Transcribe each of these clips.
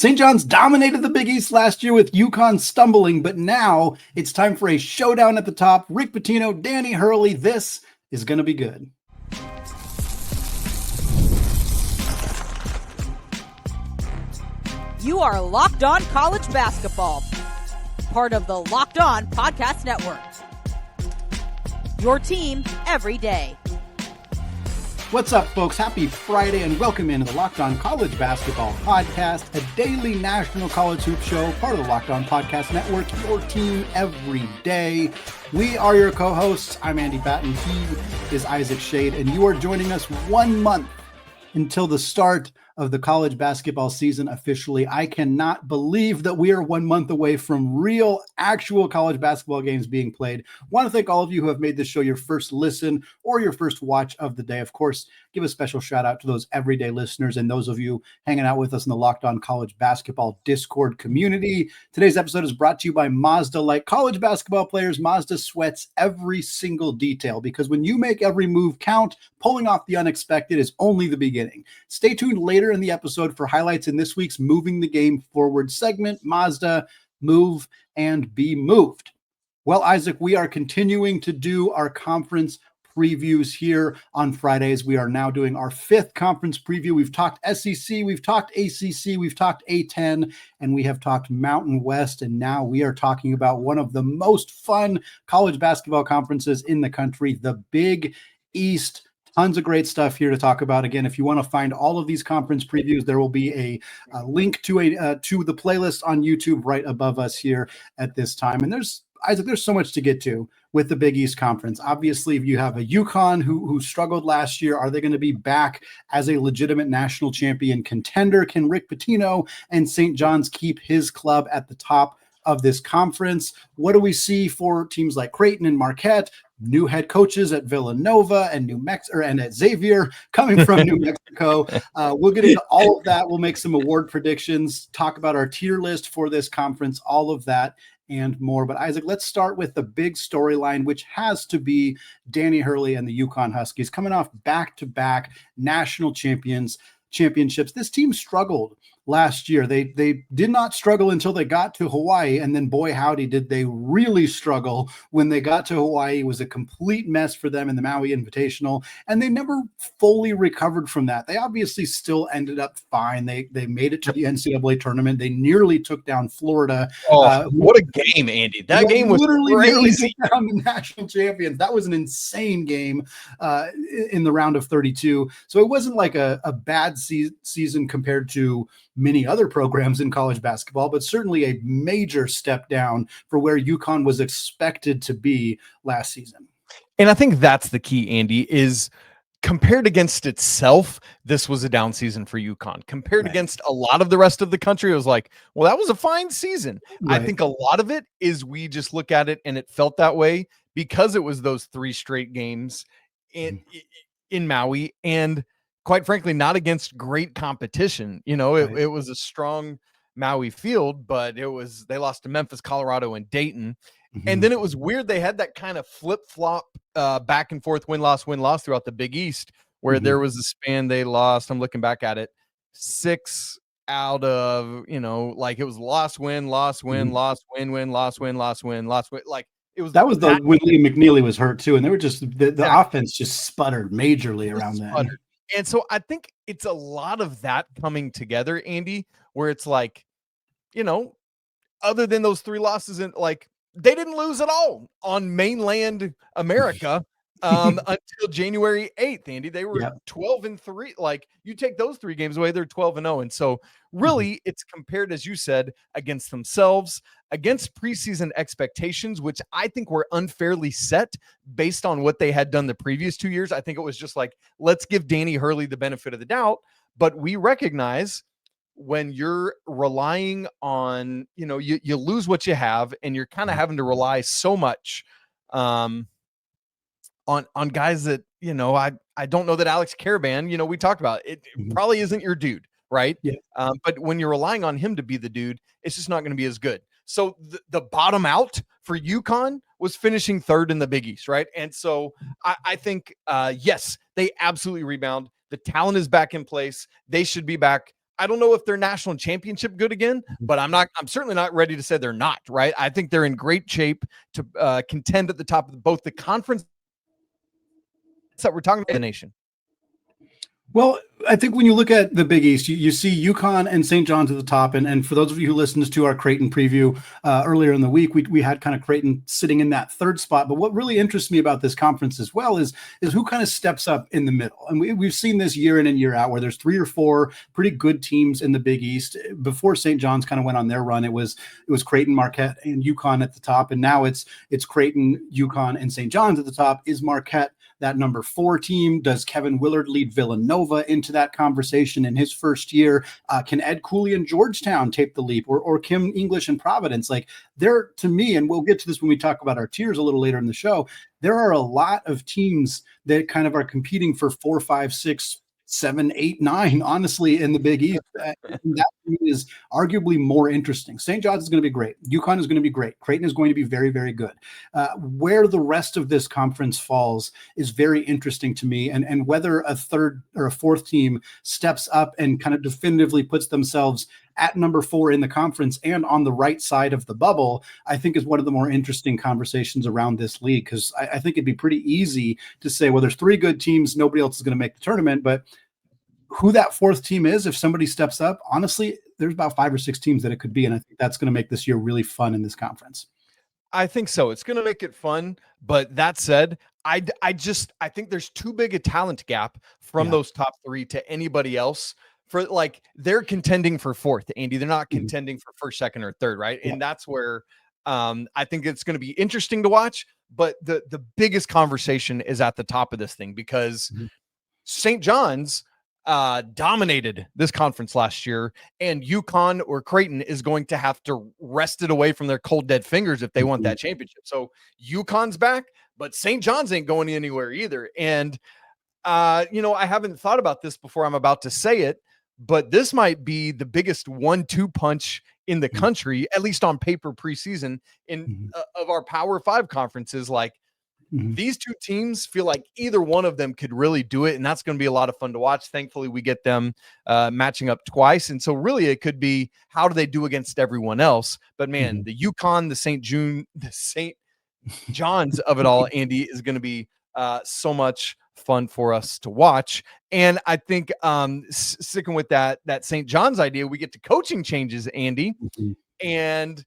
St. John's dominated the Big East last year with UConn stumbling, but now it's time for a showdown at the top. Rick Pitino, Danny Hurley. This is going to be good. You are Locked On College Basketball, part of the Locked On Podcast Network. Your team every day. What's up, folks? Happy Friday and welcome into the Locked On College Basketball Podcast, a daily national college hoop show, part of the Locked On Podcast Network, your team every day. We are your co-hosts. I'm Andy Patton. He is Isaac Schade, and you are joining us 1 month until the start of the college basketball season officially. I cannot believe that we are 1 month away from real, actual college basketball games being played. Want to thank all of you who have made this show your first listen or your first watch of the day. Of course, give a special shout out to those everyday listeners and those of you hanging out with us in the Locked On College Basketball Discord community. Today's episode is brought to you by Mazda. Like college basketball players, Mazda sweats every single detail because when you make every move count, pulling off the unexpected is only the beginning. Stay tuned later in the episode for highlights in this week's Moving the Game Forward segment. Mazda, move and be moved. Well, Isaac, we are continuing to do our conference previews here on Fridays. We are now doing our fifth conference preview. We've talked SEC, we've talked ACC, we've talked A10, and we have talked Mountain West. And now we are talking about one of the most fun college basketball conferences in the country, the Big East. Tons of great stuff here to talk about. Again, if you want to find all of these conference previews, there will be a link to the playlist on YouTube right above us here at this time. And there's so much to get to with the Big East Conference. Obviously, if you have a UConn who struggled last year, are they going to be back as a legitimate national champion contender? Can Rick Pitino and St. John's keep his club at the top of this conference? What do we see for teams like Creighton and Marquette? New head coaches at Villanova and New Mexico and at Xavier coming from New Mexico. We'll get into all of that. We'll make some award predictions, talk about our tier list for this conference, all of that and more. But Isaac, let's start with the big storyline, which has to be Danny Hurley and the UConn Huskies coming off back-to-back national championships. This team struggled last year. They did not struggle until they got to Hawaii, and then boy howdy did they really struggle when they got to Hawaii. It was a complete mess for them in the Maui Invitational, and they never fully recovered from that. They obviously still ended up fine. They made it to the NCAA tournament. They nearly took down Florida. What a game, Andy. That game was literally crazy. Took down the national champions. That was an insane game in the round of 32. So it wasn't like a bad season compared to many other programs in college basketball, but certainly a major step down for where UConn was expected to be last season. And I think that's the key, Andy, is compared against itself, this was a down season for UConn. Compared against a lot of the rest of the country, it was like, well, that was a fine season. Right. I think a lot of it is we just look at it and it felt that way because it was those 3 straight games in Maui, and quite frankly, not against great competition. You know, it was a strong Maui field, but they lost to Memphis, Colorado, and Dayton. Mm-hmm. And then it was weird. They had that kind of flip-flop back and forth win-loss throughout the Big East, where there was a span they lost. I'm looking back at it. 6 out of, like it was loss, win, loss, win, loss, win, loss, win, loss, win, loss, win. Like it was when Liam McNeely was hurt too. And they were just, the offense just sputtered majorly around that. And so I think it's a lot of that coming together, Andy, where it's like, other than those 3 losses, and like they didn't lose at all on mainland America until January 8th, Andy. They were 12-3. Like you take those 3 games away, they're 12-0. And so really it's compared, as you said, against themselves, against preseason expectations, which I think were unfairly set based on what they had done the previous 2 years. I think it was just like, let's give Danny Hurley the benefit of the doubt. But we recognize when you're relying on, you lose what you have, and you're kind of having to rely so much on guys that, I don't know that Alex Caravan, we talked about it, probably isn't your dude, right? Yeah. But when you're relying on him to be the dude, it's just not going to be as good. So the bottom out for UConn was finishing 3rd in the Big East, right? And so I think, yes, they absolutely rebound. The talent is back in place. They should be back. I don't know if they're national championship good again, but I'm certainly not ready to say they're not, right? I think they're in great shape to contend at the top of both the conference that we're talking about the nation. Well, I think when you look at the Big East, you see UConn and St. John's at the top. And for those of you who listened to our Creighton preview earlier in the week, we had kind of Creighton sitting in that third spot. But what really interests me about this conference as well is who kind of steps up in the middle. And we've seen this year in and year out where there's 3 or 4 pretty good teams in the Big East. Before St. John's kind of went on their run, it was Creighton, Marquette, and UConn at the top. And now it's Creighton, UConn, and St. John's at the top. Is Marquette that number 4 team? Does Kevin Willard lead Villanova into that conversation in his first year? Can Ed Cooley and Georgetown take the leap, or Kim English and Providence? Like, there, to me, and we'll get to this when we talk about our tiers a little later in the show, there are a lot of teams that kind of are competing for 4, 5, 6, 7, 8, 9, honestly, in the Big East. That is arguably more interesting. St. John's is going to be great. UConn is going to be great. Creighton is going to be very, very good. Where the rest of this conference falls is very interesting to me. And whether a third or a fourth team steps up and kind of definitively puts themselves at number 4 in the conference and on the right side of the bubble, I think is one of the more interesting conversations around this league. Because I think it'd be pretty easy to say, well, there's 3 good teams, nobody else is going to make the tournament. But who that fourth team is, if somebody steps up, honestly, there's about 5 or 6 teams that it could be. And I think that's going to make this year really fun in this conference. I think so. It's going to make it fun. But that said, I think there's too big a talent gap from those top 3 to anybody else. For like, they're contending for 4th, Andy. They're not contending for 1st, 2nd, or 3rd, right? Yeah. And that's where I think it's going to be interesting to watch. But the biggest conversation is at the top of this thing, because St. John's dominated this conference last year, and UConn or Creighton is going to have to wrest it away from their cold dead fingers if they want that championship. So UConn's back, but St. John's ain't going anywhere either. And I haven't thought about this before I'm about to say it, but this might be the biggest 1-2 punch in the country, at least on paper, preseason of our Power 5 conferences. Like, these 2 teams feel like either one of them could really do it, and that's going to be a lot of fun to watch. Thankfully, we get them matching up twice, and so really it could be, how do they do against everyone else? But man, the UConn, the St. John's of it all, Andy, is going to be so much fun for us to watch. And I think sticking with that St. John's idea, we get to coaching changes, Andy, and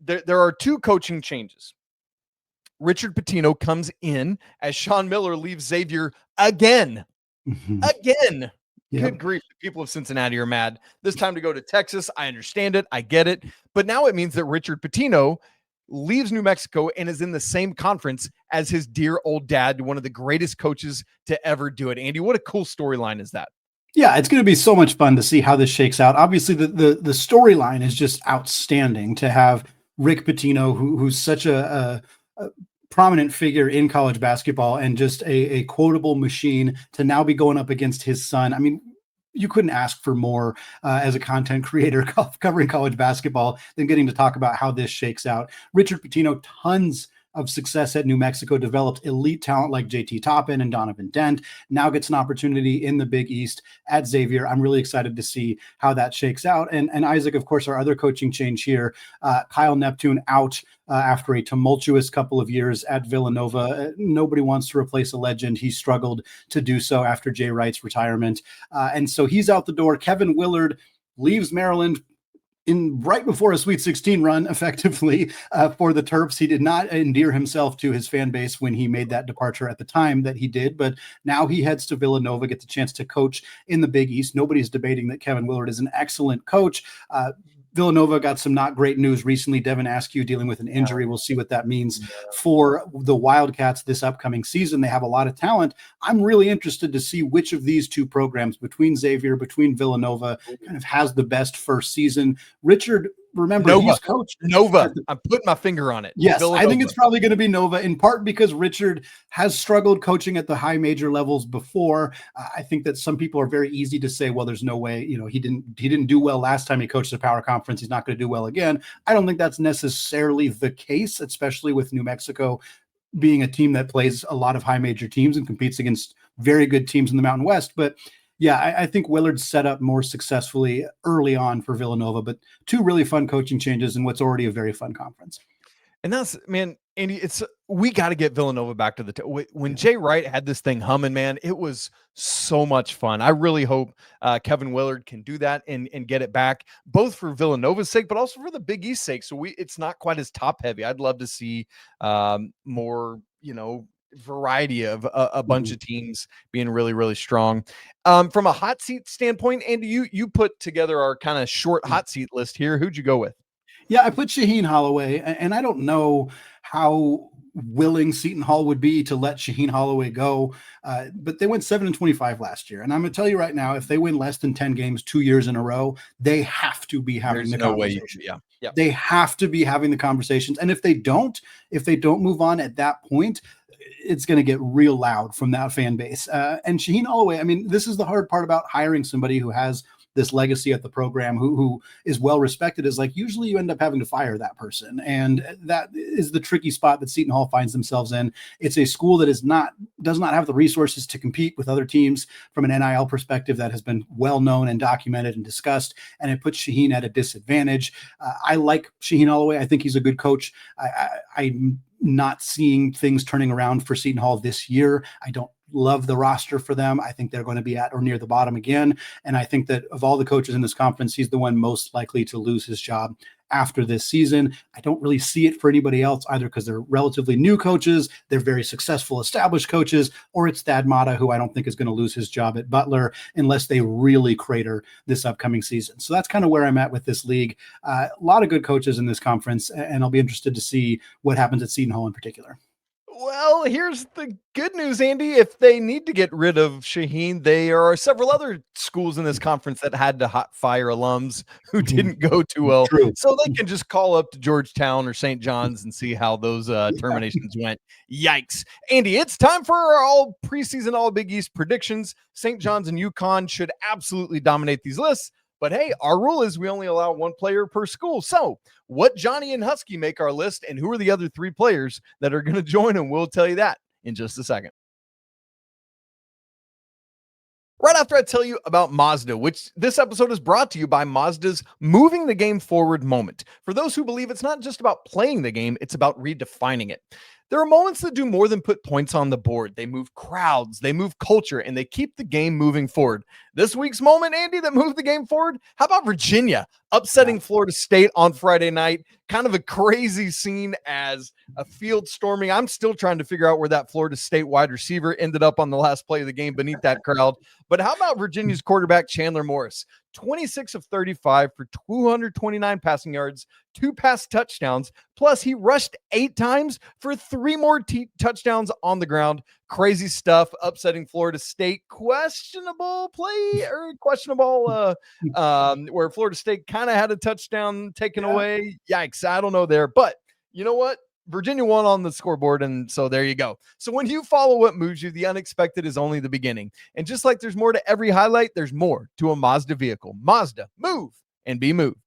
there are 2 coaching changes. Richard Pitino comes in as Sean Miller leaves Xavier again. Again. Yep. Good grief. The people of Cincinnati are mad. This time to go to Texas. I understand it. I get it. But now it means that Richard Pitino leaves New Mexico and is in the same conference as his dear old dad, one of the greatest coaches to ever do it. Andy, what a cool storyline is that? Yeah, it's going to be so much fun to see how this shakes out. Obviously, the storyline is just outstanding to have Rick Pitino, who's such a prominent figure in college basketball and just a quotable machine, to now be going up against his son. I mean, you couldn't ask for more as a content creator covering college basketball than getting to talk about how this shakes out. Richard Pitino, tons of success at New Mexico, developed elite talent like JT Toppin and Donovan Dent, now gets an opportunity in the Big East at Xavier. I'm really excited to see how that shakes out. And Isaac, of course, our other coaching change here, Kyle Neptune out after a tumultuous couple of years at Villanova. Nobody wants to replace a legend. He struggled to do so after Jay Wright's retirement. And so he's out the door. Kevin Willard leaves Maryland right before a Sweet 16 run, effectively, for the Terps. He did not endear himself to his fan base when he made that departure at the time that he did, but now he heads to Villanova, gets a chance to coach in the Big East. Nobody's debating that Kevin Willard is an excellent coach. Villanova got some not great news recently. Devin Askew dealing with an injury. We'll see what that means for the Wildcats this upcoming season. They have a lot of talent. I'm really interested to see which of these 2 programs, between Xavier, between Villanova, kind of has the best first season. Richard, remember, Nova. He's coached Nova. I'm putting my finger on it. Yes, Villanova. I think it's probably going to be Nova, in part because Richard has struggled coaching at the high major levels before. I think that some people are very easy to say, well, there's no way, he didn't do well last time he coached a power conference. He's not going to do well again. I don't think that's necessarily the case, especially with New Mexico being a team that plays a lot of high major teams and competes against very good teams in the Mountain West. But Yeah, I think Willard set up more successfully early on for Villanova, but two really fun coaching changes in what's already a very fun conference. And that's, man, Andy, we got to get Villanova back to the when Jay Wright had this thing humming, man, it was so much fun. I really hope Kevin Willard can do that and get it back, both for Villanova's sake, but also for the Big East sake. So it's not quite as top heavy. I'd love to see more, variety of a bunch of teams being really, really strong. From a hot seat standpoint, Andy, you put together our kind of short hot seat list here. Who'd you go with? Yeah, I put Shaheen Holloway, and I don't know how willing Seton Hall would be to let Shaheen Holloway go, but they went 7-25 last year. And I'm going to tell you right now, if they win less than 10 games 2 years in a row, they have to be having the conversation. Yeah. They have to be having the conversations. And if they don't move on at that point, it's going to get real loud from that fan base. And Shaheen Holloway, I mean, this is the hard part about hiring somebody who has this legacy at the program, who is well respected, is like usually you end up having to fire that person. And that is the tricky spot that Seton Hall finds themselves in. It's a school that does not have the resources to compete with other teams from an NIL perspective that has been well known and documented and discussed. And it puts Shaheen at a disadvantage. I like Shaheen Holloway. I think he's a good coach. I'm not seeing things turning around for Seton Hall this year. I don't love the roster for them. I think they're going to be at or near the bottom again. And I think that of all the coaches in this conference, he's the one most likely to lose his job after this season. I don't really see it for anybody else either, because they're relatively new coaches. They're very successful, established coaches, or it's Thad Matta, who I don't think is going to lose his job at Butler unless they really crater this upcoming season. So that's kind of where I'm at with this league. A lot of good coaches in this conference, and I'll be interested to see what happens at Seton Hall in particular. Well, here's the good news, Andy. If they need to get rid of Shaheen, there are several other schools in this conference that had to hot fire alums who didn't go too well. True. So they can just call up to Georgetown or St. John's and see how those terminations went. Yikes. Andy, it's time for our all preseason, all Big East predictions. St. John's and UConn should absolutely dominate these lists. But hey, our rule is we only allow one player per school. So what Johnny and Husky make our list, and who are the other three players that are going to join, and we'll tell you that in just a second. Right after I tell you about Mazda, which this episode is brought to you by Mazda's Moving the Game Forward moment. For those who believe it's not just about playing the game, it's about redefining it. There are moments that do more than put points on the board. They move crowds, they move culture, and they keep the game moving forward. This week's moment, Andy, that moved the game forward? How about Virginia upsetting Florida State on Friday night? Kind of a crazy scene as a field storming. I'm still trying to figure out where that Florida State wide receiver ended up on the last play of the game beneath that crowd. But how about Virginia's quarterback, Chandler Morris? 26 of 35 for 229 passing yards, 2 pass touchdowns, plus he rushed 8 times for 3 more touchdowns on the ground. Crazy stuff, upsetting Florida State. Questionable play or questionable where Florida State kind of had a touchdown taken away. Yikes, I don't know there. But you know what? Virginia won on the scoreboard, and so there you go. So when you follow what moves you, the unexpected is only the beginning. And just like there's more to every highlight, there's more to a Mazda vehicle. Mazda, move and be moved.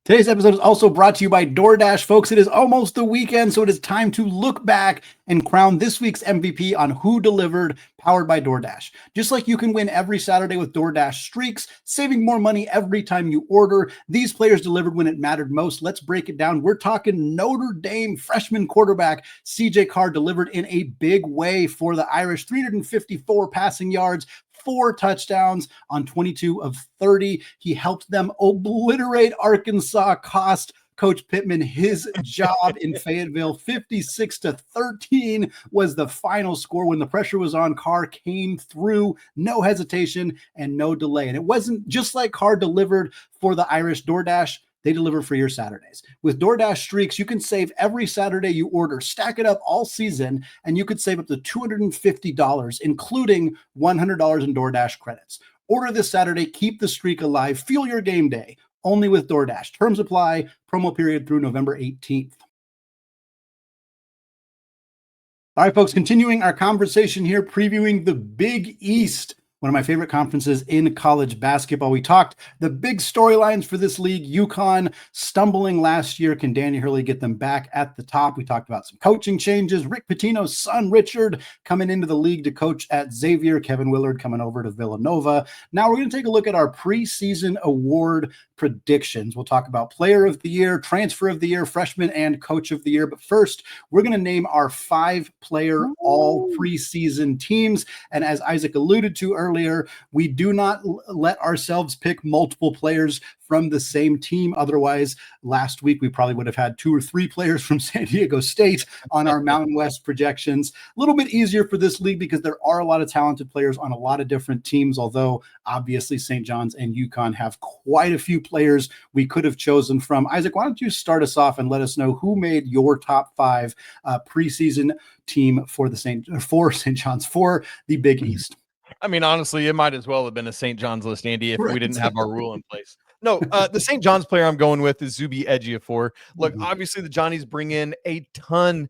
Today's episode is also brought to you by DoorDash, folks. It is almost the weekend, so it is time to look back and crown this week's MVP on Who Delivered, powered by DoorDash. Just like you can win every Saturday with DoorDash Streaks, saving more money every time you order, these players delivered when it mattered most. Let's break it down. We're talking Notre Dame freshman quarterback CJ Carr delivered in a big way for the Irish. 354 passing yards, 4 touchdowns on 22 of 30. He helped them obliterate Arkansas, cost Coach Pittman his job in Fayetteville. 56-13 was the final score. When the pressure was on, Carr came through, no hesitation and no delay. And it wasn't just like Carr delivered for the Irish. DoorDash, they deliver for your Saturdays. With DoorDash Streaks, you can save every Saturday you order. Stack it up all season, and you could save up to $250, including $100 in DoorDash credits. Order this Saturday. Keep the streak alive. Fuel your game day. Only with DoorDash. Terms apply. Promo period through November 18th. All right, folks, continuing our conversation here, previewing the Big East. one of my favorite conferences in college basketball. We talked the big storylines for this league. UConn stumbling last year. Can Danny Hurley get them back at the top? We talked about some coaching changes. Rick Pitino's son, Richard, coming into the league to coach at Xavier. Kevin Willard coming over to Villanova. Now we're going to take a look at our preseason award predictions. We'll talk about player of the year, transfer of the year, freshman, and coach of the year. But first, we're going to name our 5-player all preseason teams. And as Isaac alluded to earlier, we do not let ourselves pick multiple players from the same team. Otherwise, last week we probably would have had 2 or 3 players from San Diego State on our Mountain West projections. A little bit easier for this league because there are a lot of talented players on a lot of different teams, although obviously St. John's and UConn have quite a few players we could have chosen from. Isaac, why don't you start us off and let us know who made your top 5 preseason team for St. John's for the Big East? I mean, honestly, it might as well have been a St. John's list, Andy, if we didn't have our rule in place. No, the St. John's player I'm going with is Zuby Ejiofor. Look, obviously the Johnnies bring in a ton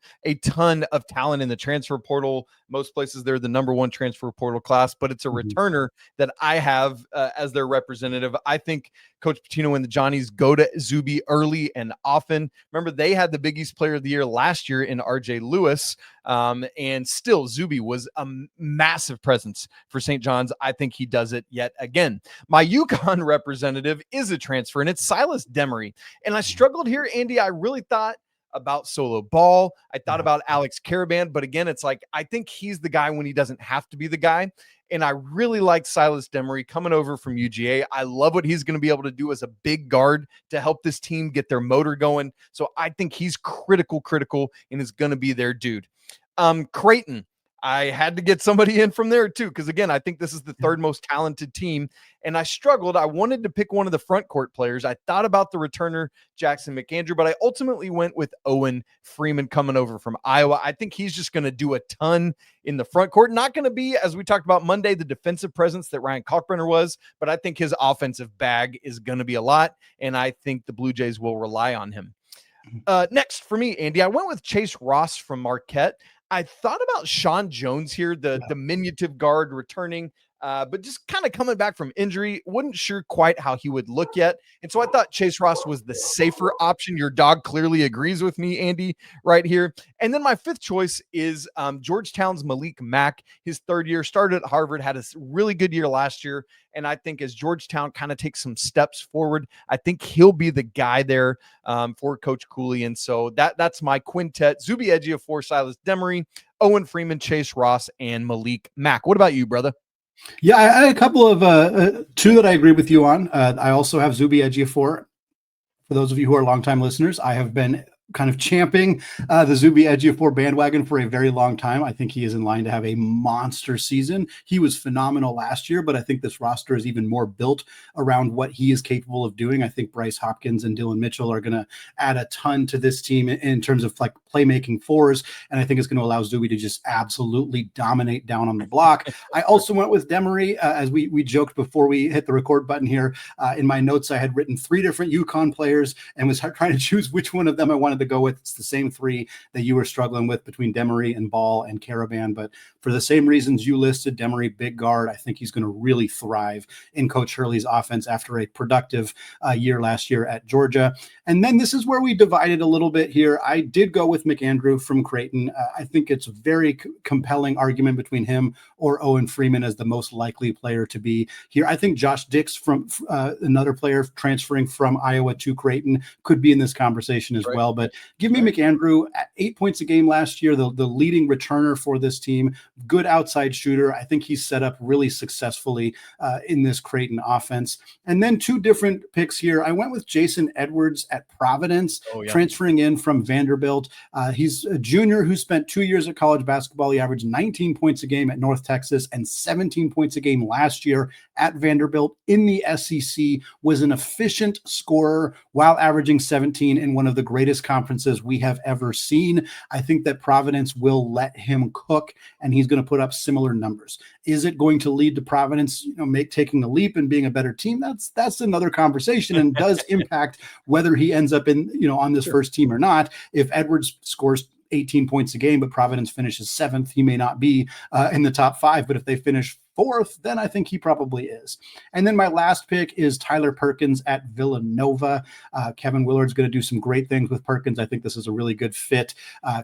of talent in the transfer portal. Most places they're the number 1 transfer portal class, but it's a returner that I have as their representative. I think Coach Pitino and the Johnnies go to Zuby early and often. Remember, they had the Big East player of the year last year in RJ Lewis, and still Zuby was a massive presence for St. John's. I think he does it yet again. My UConn representative is a transfer, and it's Silas Demery. And I struggled here, Andy. I really thought about Solo Ball. I thought about Alex Caravan, but again, it's like, I think he's the guy when he doesn't have to be the guy. And I really like Silas Demery coming over from UGA. I love what he's going to be able to do as a big guard to help this team get their motor going. So I think he's critical, and is going to be their dude. Creighton, I had to get somebody in from there too, because again, I think this is the 3rd most talented team, and I struggled. I wanted to pick one of the front court players. I thought about the returner Jackson McAndrew, but I ultimately went with Owen Freeman coming over from Iowa. I think he's just going to do a ton in the front court. Not going to be, as we talked about Monday, the defensive presence that Ryan Kalkbrenner was, but I think his offensive bag is going to be a lot, and I think the Blue Jays will rely on him. Next for me, Andy, I went with Chase Ross from Marquette. I thought about Sean Jones here, the diminutive guard returning, but just kind of coming back from injury. Wasn't sure quite how he would look yet. And so I thought Chase Ross was the safer option. Your dog clearly agrees with me, Andy, right here. And then my 5th choice is Georgetown's Malik Mack. His 3rd year, started at Harvard, had a really good year last year. And I think as Georgetown kind of takes some steps forward, I think he'll be the guy there for Coach Cooley. And so that's my quintet: Zuby Ejiofor, Silas Demery, Owen Freeman, Chase Ross, and Malik Mack. What about you, brother? Yeah, I had a couple of 2 that I agree with you on. I also have Zuby Ejiofor. For those of you who are longtime listeners, I have been kind of champing the Zuby Ejiofor bandwagon for a very long time. I think he is in line to have a monster season. He was phenomenal last year, but I think this roster is even more built around what he is capable of doing. I think Bryce Hopkins and Dylan Mitchell are going to add a ton to this team in terms of like playmaking 4s, and I think it's going to allow Zuby to just absolutely dominate down on the block. I also went with Demery, as we joked before we hit the record button here. In my notes, I had written 3 different UConn players and was trying to choose which one of them I wanted to go with. It's the same 3 that you were struggling with between Demery and Ball and Caravan, but for the same reasons you listed, Demery, big guard. I think he's going to really thrive in Coach Hurley's offense after a productive year last year at Georgia. And then this is where we divided a little bit here. I did go with McAndrew from Creighton. I think it's a very compelling argument between him or Owen Freeman as the most likely player to be here. I think Josh Dix from another player transferring from Iowa to Creighton could be in this conversation as well. But give me McAndrew at 8 points a game last year, the leading returner for this team, good outside shooter. I think he's set up really successfully in this Creighton offense. And then 2 different picks here. I went with Jason Edwards at Providence, transferring in from Vanderbilt. He's a junior who spent 2 years at college basketball. He averaged 19 points a game at North Texas and 17 points a game last year at Vanderbilt in the SEC, was an efficient scorer while averaging 17 in one of the greatest conferences we have ever seen. I think that Providence will let him cook, and he's going to put up similar numbers. Is it going to lead to Providence, taking a leap and being a better team? That's another conversation, and does impact whether he ends up in, on this first team or not. If Edwards scores 18 points a game, but Providence finishes 7th, he may not be in the top 5. But if they finish 4th, then I think he probably is. And then my last pick is Tyler Perkins at Villanova. Kevin Willard's going to do some great things with Perkins. I think this is a really good fit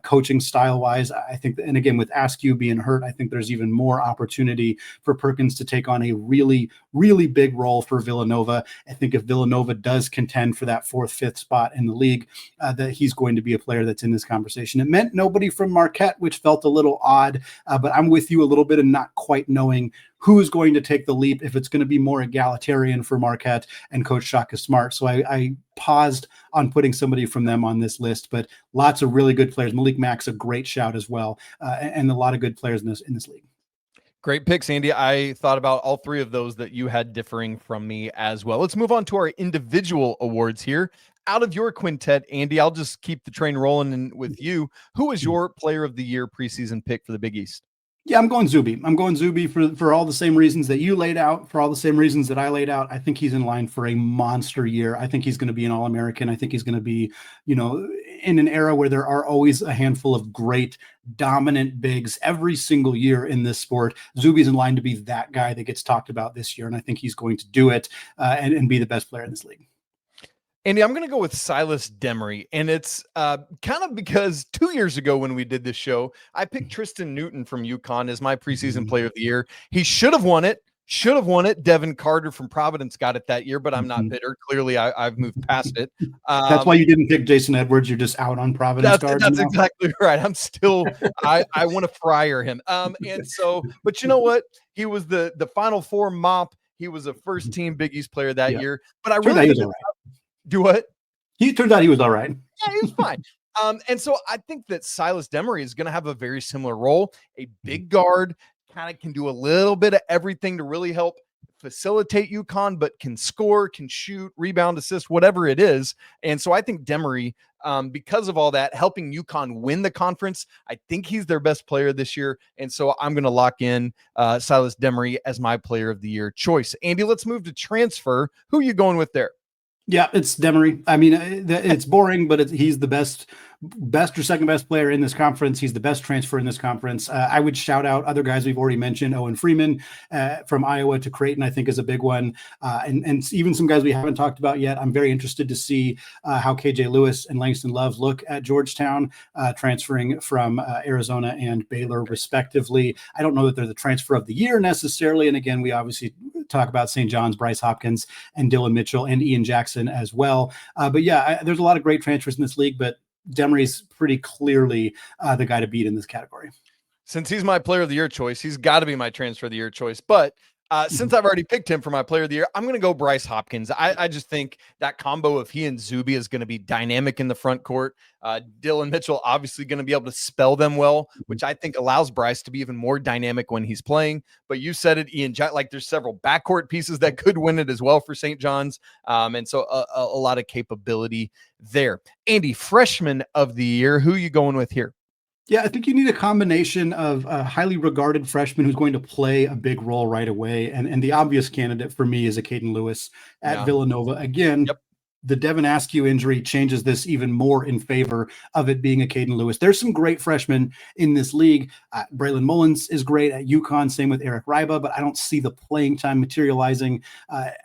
coaching style-wise. I think, and again, with Askew being hurt, I think there's even more opportunity for Perkins to take on a really, really big role for Villanova. I think if Villanova does contend for that 4th, 5th spot in the league, that he's going to be a player that's in this conversation. It meant nobody from Marquette, which felt a little odd, but I'm with you a little bit in not quite knowing who is going to take the leap, if it's going to be more egalitarian for Marquette and Coach Shaka Smart. So I paused on putting somebody from them on this list, but lots of really good players. Malik Mack's a great shout as well, and a lot of good players in this league. Great picks, Andy. I thought about all 3 of those that you had differing from me as well. Let's move on to our individual awards here. Out of your quintet, Andy, I'll just keep the train rolling with you. Who is your player of the year preseason pick for the Big East? Yeah, I'm going Zuby. I'm going Zuby for all the same reasons that you laid out, for all the same reasons that I laid out. I think he's in line for a monster year. I think he's going to be an All-American. I think he's going to be, in an era where there are always a handful of great, dominant bigs every single year in this sport. Zuby's in line to be that guy that gets talked about this year, and I think he's going to do it and be the best player in this league. Andy, I'm going to go with Silas Demery, and it's kind of because 2 years ago when we did this show, I picked Tristan Newton from UConn as my preseason player of the year. He should have won it. Devin Carter from Providence got it that year, but I'm not bitter. Clearly, I've moved past it. That's why you didn't pick Jason Edwards. You're just out on Providence. That's exactly right. I'm still, I want to fryer him. But you know what? He was the Final Four mop. He was a first team Big East player that year. But I really do what? He turned out he was all right. Yeah, he was fine. And so I think that Silas Demery is going to have a very similar role. A big guard, kind of can do a little bit of everything to really help facilitate UConn, but can score, can shoot, rebound, assist, whatever it is. And so I think Demery, because of all that, helping UConn win the conference, I think he's their best player this year. And so I'm going to lock in Silas Demery as my player of the year choice. Andy, let's move to transfer. Who are you going with there? Yeah, it's Demery. I mean, it's boring, but he's the best or second best player in this conference. He's the best transfer in this conference. I would shout out other guys we've already mentioned. Owen Freeman from Iowa to Creighton, I think, is a big one. And even some guys we haven't talked about yet. I'm very interested to see how KJ Lewis and Langston Love look at Georgetown, transferring from Arizona and Baylor, respectively. I don't know that they're the transfer of the year necessarily. And again, we obviously talk about St. John's, Bryce Hopkins, and Dylan Mitchell, and Ian Jackson as well. But yeah, there's a lot of great transfers in this league, but Demery's pretty clearly the guy to beat in this category. Since he's my player of the year choice, he's got to be my transfer of the year choice. But since I've already picked him for my player of the year, I'm going to go Bryce Hopkins. I just think that combo of he and Zuby is going to be dynamic in the front court. Dylan Mitchell obviously going to be able to spell them well, which I think allows Bryce to be even more dynamic when he's playing. But you said it, Ian, like there's several backcourt pieces that could win it as well for St. John's. And so a lot of capability there. Andy, freshman of the year, who are you going with here? Yeah, I think you need a combination of a highly regarded freshman who's going to play a big role right away. And the obvious candidate for me is a Caden Lewis at Villanova. Again, the Devin Askew injury changes this even more in favor of it being a Caden Lewis. There's some great freshmen in this league. Braylon Mullins is great at UConn, same with Eric Ryba, but I don't see the playing time materializing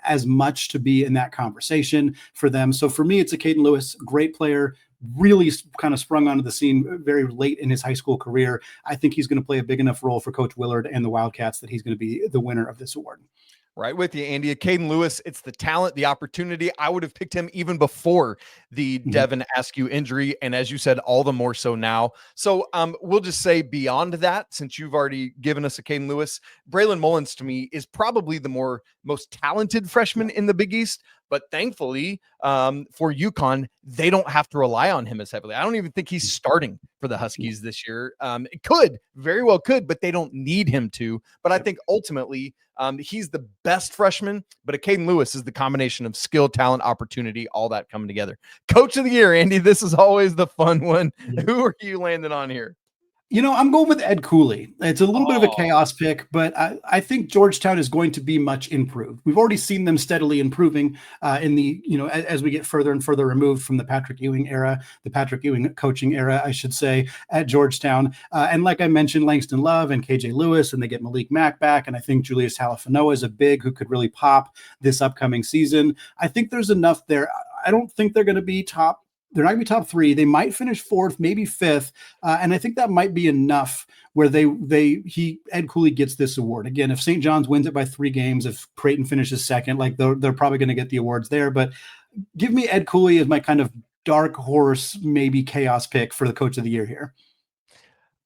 as much to be in that conversation for them. So for me, it's a Caden Lewis, great player, really kind of sprung onto the scene very late in his high school career. I think he's going to play a big enough role for Coach Willard and the Wildcats that he's going to be the winner of this award. Right with you, Andy. Caden Lewis, it's the talent, the opportunity. I would have picked him even before the Devin Askew injury. And as you said, all the more so now. So we'll just say beyond that, since you've already given us a Caden Lewis, Braylon Mullins to me is probably the most talented freshman in the Big East. But thankfully for UConn, they don't have to rely on him as heavily. I don't even think he's starting for the Huskies this year. It could, very well could, but they don't need him to. But I think ultimately he's the best freshman, but a Caden Lewis is the combination of skill, talent, opportunity, all that coming together. Coach of the year, Andy, this is always the fun one. Who are you landing on here? I'm going with Ed Cooley. It's a little bit of a chaos pick, but I think Georgetown is going to be much improved. We've already seen them steadily improving in the, as we get further and further removed from the Patrick Ewing coaching era, I should say, at Georgetown. And like I mentioned, Langston Love and KJ Lewis, and they get Malik Mack back. And I think Julius Halifanoa is a big who could really pop this upcoming season. I think there's enough there. I don't think they're going to be top. They're not going to be top three. They might finish fourth, maybe fifth. And I think that might be enough where Ed Cooley gets this award. Again, if St. John's wins it by 3 games, if Creighton finishes second, like they're probably going to get the awards there. But give me Ed Cooley as my kind of dark horse, maybe chaos pick for the coach of the year here.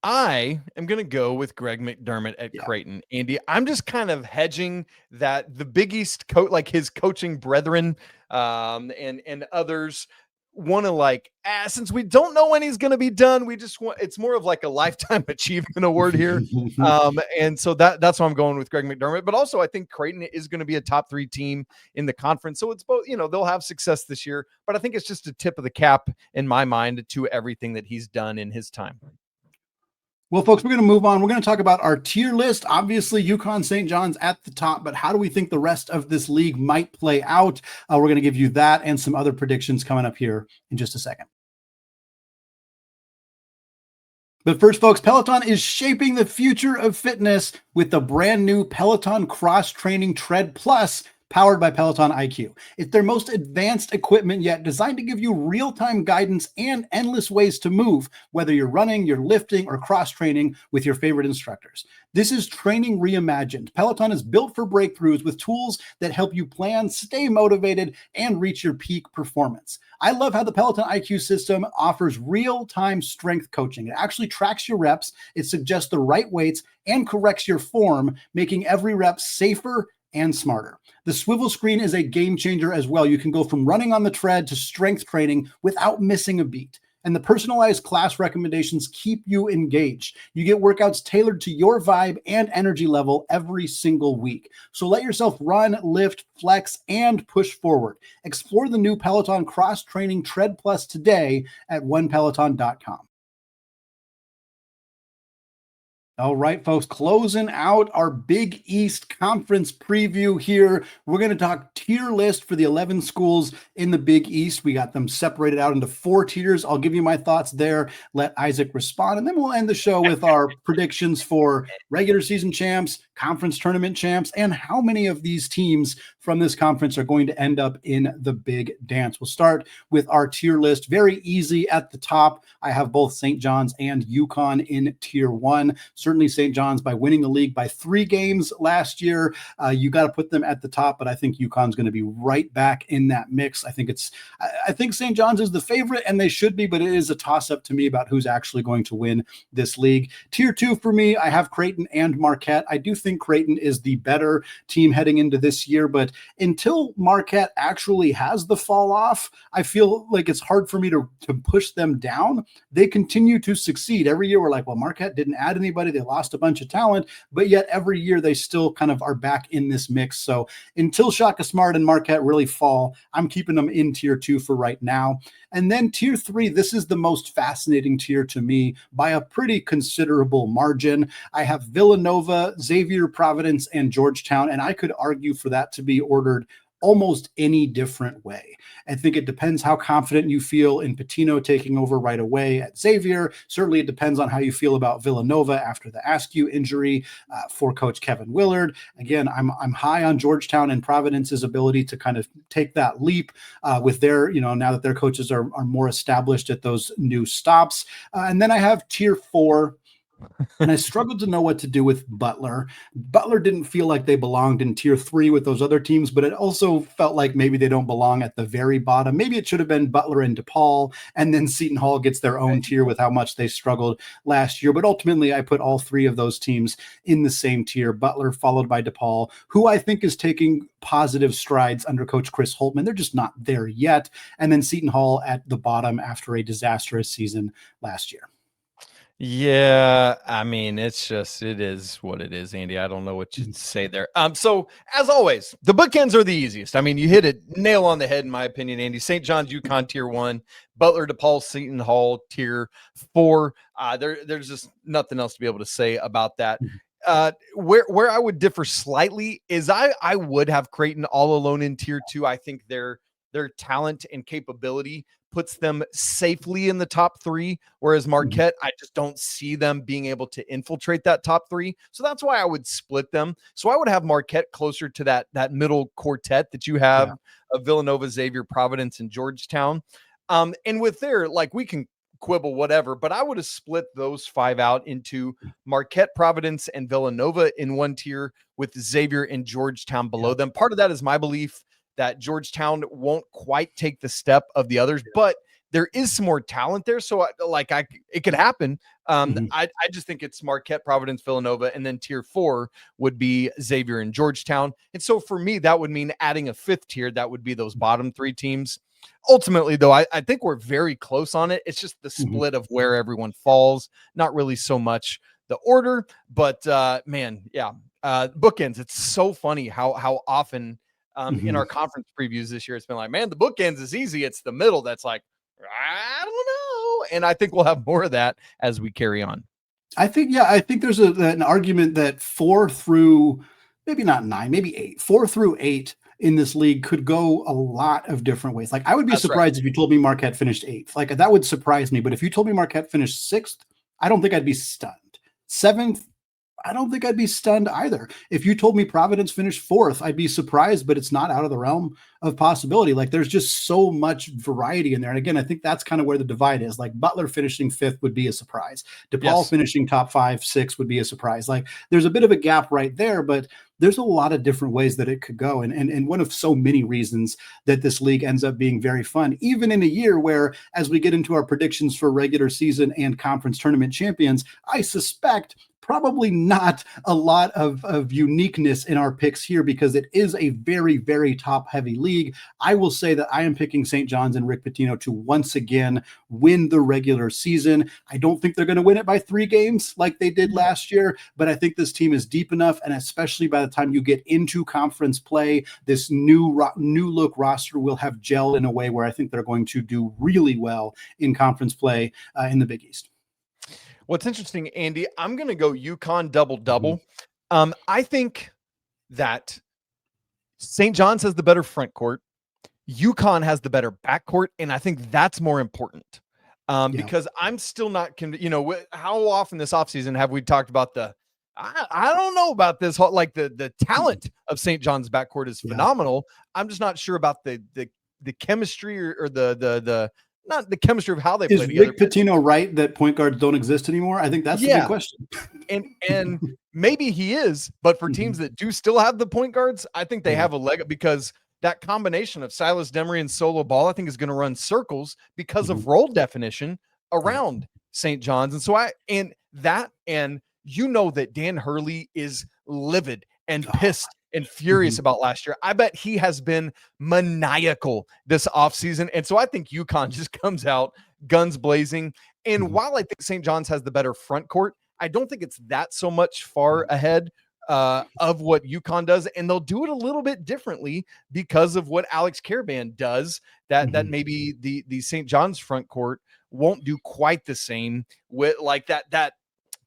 I am going to go with Greg McDermott at Creighton. Andy, I'm just kind of hedging that the Big East like his coaching brethren and others want to since we don't know when he's going to be done, we just want, it's more of like a lifetime achievement award here. And so that's why I'm going with Greg McDermott, but also I think Creighton is going to be a top 3 team in the conference. So it's both, they'll have success this year, but I think it's just a tip of the cap in my mind to everything that he's done in his time. Well, folks, we're going to move on. We're going to talk about our tier list. Obviously, UConn, St. John's at the top, but how do we think the rest of this league might play out? We're going to give you that and some other predictions coming up here in just a second. But first, folks, Peloton is shaping the future of fitness with the brand new Peloton Cross Training Tread Plus, powered by Peloton IQ. It's their most advanced equipment yet, designed to give you real-time guidance and endless ways to move, whether you're running, you're lifting, or cross-training with your favorite instructors. This is training reimagined. Peloton is built for breakthroughs with tools that help you plan, stay motivated, and reach your peak performance. I love how the Peloton IQ system offers real-time strength coaching. It actually tracks your reps, it suggests the right weights, and corrects your form, making every rep safer and smarter. The swivel screen is a game changer as well. You can go from running on the tread to strength training without missing a beat. And the personalized class recommendations keep you engaged. You get workouts tailored to your vibe and energy level every single week. So let yourself run, lift, flex, and push forward. Explore the new Peloton Cross Training Tread Plus today at onepeloton.com. All right, folks, closing out our Big East Conference preview here. We're going to talk tier list for the 11 schools in the Big East. We got them separated out into 4 tiers. I'll give you my thoughts there, let Isaac respond, and then we'll end the show with our predictions for regular season champs, conference tournament champs, and how many of these teams from this conference are going to end up in the big dance. We'll start with our tier list. Very easy at the top. I have both St. John's and UConn in tier 1. Certainly St. John's by winning the league by 3 games last year. You got to put them at the top, but I think UConn's going to be right back in that mix. I think St. John's is the favorite, and they should be, but it is a toss-up to me about who's actually going to win this league. Tier 2 for me, I have Creighton and Marquette. I do think Creighton is the better team heading into this year, but until Marquette actually has the fall off, I feel like it's hard for me to push them down. They continue to succeed. Every year we're like, well, Marquette didn't add anybody. They lost a bunch of talent, but yet every year they still kind of are back in this mix. So until Shaka Smart and Marquette really fall, I'm keeping them in tier 2 for right now. And then tier 3, this is the most fascinating tier to me by a pretty considerable margin. I have Villanova, Xavier, Providence, and Georgetown, and I could argue for that to be ordered almost any different way. I think it depends how confident you feel in Pitino taking over right away at Xavier. Certainly it depends on how you feel about Villanova after the Askew injury for Coach Kevin Willard. Again, I'm high on Georgetown and Providence's ability to kind of take that leap with their, now that their coaches are more established at those new stops. And then I have tier 4. And I struggled to know what to do with Butler. Butler didn't feel like they belonged in tier 3 with those other teams, but it also felt like maybe they don't belong at the very bottom. Maybe it should have been Butler and DePaul, and then Seton Hall gets their own tier with how much they struggled last year. But ultimately, I put all 3 of those teams in the same tier, Butler followed by DePaul, who I think is taking positive strides under Coach Chris Holtman. They're just not there yet. And then Seton Hall at the bottom after a disastrous season last year. Yeah, I mean, it is what it is, Andy. I don't know what you'd say there. So as always, the bookends are the easiest. I mean, you hit it nail on the head, in my opinion, Andy. St. John's, UConn, tier 1, Butler, DePaul, Seton Hall, tier 4. There's just nothing else to be able to say about that. Where I would differ slightly is I would have Creighton all alone in tier 2. I think their talent and capability puts them safely in the top 3, whereas Marquette, I just don't see them being able to infiltrate that top 3. So that's why I would split them. So I would have Marquette closer to that middle quartet that you have of Villanova, Xavier, Providence, and Georgetown. And with their, like, we can quibble whatever, but I would have split those 5 out into Marquette, Providence, and Villanova in one tier, with Xavier and Georgetown below them. Part of that is my belief that Georgetown won't quite take the step of the others, but there is some more talent there. So it could happen. I just think it's Marquette, Providence, Villanova, and then tier 4 would be Xavier and Georgetown. And so for me, that would mean adding a 5th tier. That would be those bottom 3 teams. Ultimately, though, I think we're very close on it. It's just the split of where everyone falls, not really so much the order, but bookends. It's so funny how often in our conference previews this year, it's been like, man, the bookends is easy. It's the middle that's like, I don't know. And I think we'll have more of that as we carry on. I think there's an argument that 4 through maybe not 9, maybe 8, 4 through 8 in this league could go a lot of different ways. Like, I would be surprised if you told me Marquette finished 8th. Like, that would surprise me. But if you told me Marquette finished 6th, I don't think I'd be stunned. 7th, I don't think I'd be stunned either. If you told me Providence finished 4th, I'd be surprised, but it's not out of the realm of possibility. Like, there's just so much variety in there. And again, I think that's kind of where the divide is. Like, Butler finishing 5th would be a surprise. DePaul finishing top 5, 6 would be a surprise. Like, there's a bit of a gap right there, but there's a lot of different ways that it could go. And one of so many reasons that this league ends up being very fun, even in a year where, as we get into our predictions for regular season and conference tournament champions, I suspect probably not a lot of uniqueness in our picks here, because it is a very, very top heavy league. I will say that I am picking St. John's and Rick Pitino to once again win the regular season. I don't think they're going to win it by 3 games like they did last year, but I think this team is deep enough. And especially by the time you get into conference play, this new look roster will have gelled in a way where I think they're going to do really well in conference play in the Big East. What's interesting, Andy, I'm going to go UConn double-double. I think that St. John's has the better front court. UConn has the better back court, and I think that's more important because I'm still not how often this offseason have we talked about I don't know about this whole, like the talent of St. John's backcourt is phenomenal. I'm just not sure about the chemistry or the not the chemistry of how they play together. Is Rick Pitino right that point guards don't exist anymore? I think that's the big question. And maybe he is, but for teams that do still have the point guards, I think they have a leg up, because that combination of Silas Demery and Solo Ball, I think, is going to run circles because of role definition around St. John's. And so you know that Dan Hurley is livid and pissed and furious about last year. I bet he has been maniacal this offseason. And so I think UConn just comes out guns blazing. And while I think St. John's has the better front court, I don't think it's that so much far ahead of what UConn does. And they'll do it a little bit differently because of what Alex Caravan does, that maybe the St. John's front court won't do quite the same with, like, that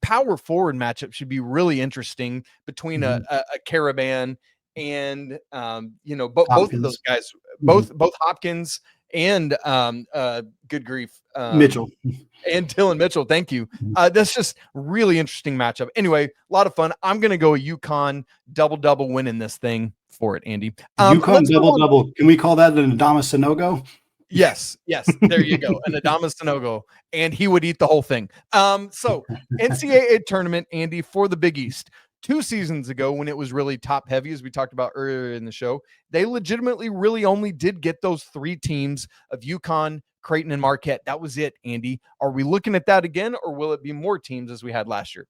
power forward matchup should be really interesting between a Caravan and both of those guys, both Hopkins and good grief, Mitchell and Dylan Mitchell. Thank you. That's just really interesting matchup. Anyway, a lot of fun. I'm gonna go a UConn double win in this thing for it, Andy. UConn double. Can we call that an Adama Sanogo? Yes. There you go. An Adama Sanogo, and he would eat the whole thing. So NCAA tournament, Andy, for the Big East. 2 seasons ago, when it was really top heavy, as we talked about earlier in the show, they legitimately really only did get those 3 teams of UConn, Creighton, and Marquette. That was it, Andy. Are we looking at that again, or will it be more teams as we had last year?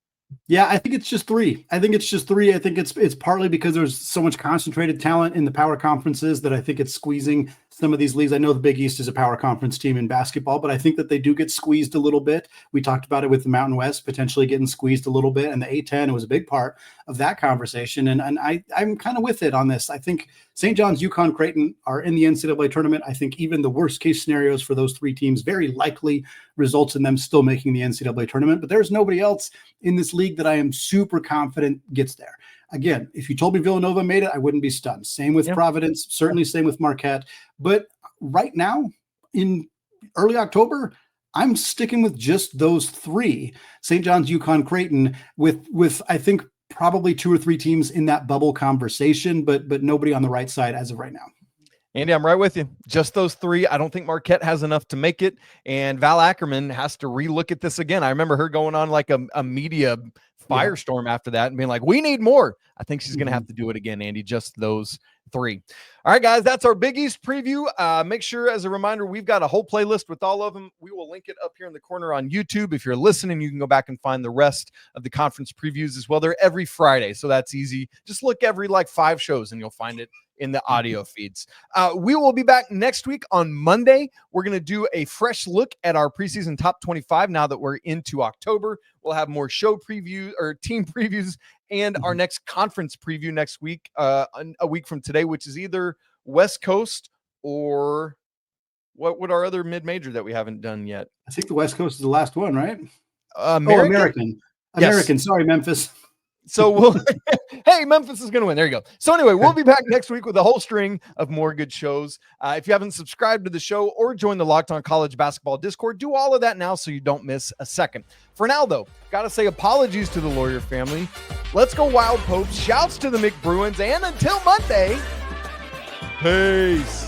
Yeah, I think it's just three. I think it's partly because there's so much concentrated talent in the power conferences that I think it's squeezing some of these leagues. I know the Big East is a power conference team in basketball, but I think that they do get squeezed a little bit. We talked about it with the Mountain West potentially getting squeezed a little bit, and the A-10 was a big part of that conversation. And I'm kind of with it on this. I think St. John's, UConn, Creighton are in the NCAA tournament. I think even the worst case scenarios for those three teams very likely results in them still making the NCAA tournament. But there's nobody else in this league that I am super confident gets there. Again, if you told me Villanova made it, I wouldn't be stunned. Same with Providence, certainly same with Marquette. But right now, in early October, I'm sticking with just those three: St. John's, UConn, Creighton, with I think probably two or three teams in that bubble conversation, but nobody on the right side as of right now. Andy, I'm right with you. Just those three. I don't think Marquette has enough to make it, and Val Ackerman has to relook at this again. I remember her going on like a media firestorm after that and being like, we need more. I think she's going to have to do it again, Andy, just those three. All right, guys, that's our Big East preview. Make sure, as a reminder, we've got a whole playlist with all of them. We will link it up here in the corner on YouTube. If you're listening, you can go back and find the rest of the conference previews as well. They're every Friday, so that's easy. Just look every 5 shows and you'll find it in the audio feeds. We will be back next week on Monday. We're going to do a fresh look at our preseason top 25 now that we're into October. We'll have more show preview or team previews and our next conference preview next week, a week from today, which is either West Coast or what would our other mid-major that we haven't done yet? I think the West Coast is the last one, right? American. Yes. Sorry, Memphis. So hey, Memphis is going to win. There you go. So anyway, we'll be back next week with a whole string of more good shows. If you haven't subscribed to the show or joined the Locked On College Basketball Discord, do all of that now so you don't miss a second. For now, though, got to say apologies to the Lawyer family. Let's go Wild Popes. Shouts to the McBruins. And until Monday, peace.